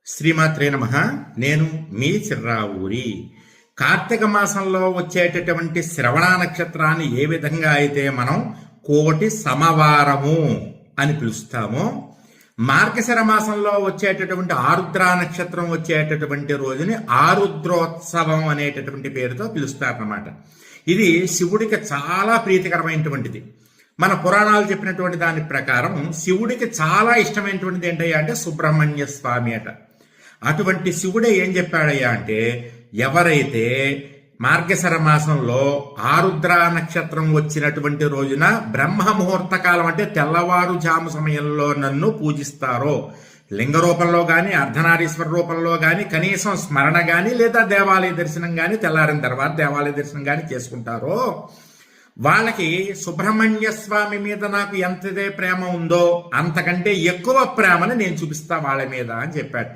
శ్రీమాత్రే నమః. నేను మీ చిర్రావూరి. కార్తీక మాసంలో వచ్చేటటువంటి శ్రవణ నక్షత్రాన్ని ఏ విధంగా అయితే మనం కోటి సమవారము అని పిలుస్తామో, మార్గశిర మాసంలో వచ్చేటటువంటి ఆరుద్ర నక్షత్రం వచ్చేటటువంటి రోజుని ఆరుద్రోత్సవం అనేటటువంటి పేరుతో పిలుస్తారన్నమాట. ఇది శివుడికి చాలా ప్రీతికరమైనటువంటిది. మన పురాణాలు చెప్పినటువంటి దాని ప్రకారం శివుడికి చాలా ఇష్టమైనటువంటిది ఏంటయ్యా అంటే సుబ్రహ్మణ్య స్వామి అట. అటువంటి శివుడే ఏం చెప్పాడయ్యా అంటే, ఎవరైతే మార్గశిర మాసంలో ఆరుద్ర నక్షత్రం వచ్చినటువంటి రోజున బ్రహ్మ ముహూర్త కాలం అంటే తెల్లవారుజాము సమయంలో నన్ను పూజిస్తారో, లింగ రూపంలో కానీ అర్ధనారీశ్వర రూపంలో కానీ కనీసం స్మరణ కానీ లేదా దేవాలయ దర్శనం కానీ తెల్లారిన తర్వాత దేవాలయ దర్శనం కానీ చేసుకుంటారో, వాళ్ళకి సుబ్రహ్మణ్య స్వామి మీద నాకు ఎంతదే ప్రేమ ఉందో అంతకంటే ఎక్కువ ప్రేమని నేను చూపిస్తా వాళ్ళ మీద అని చెప్పాడు.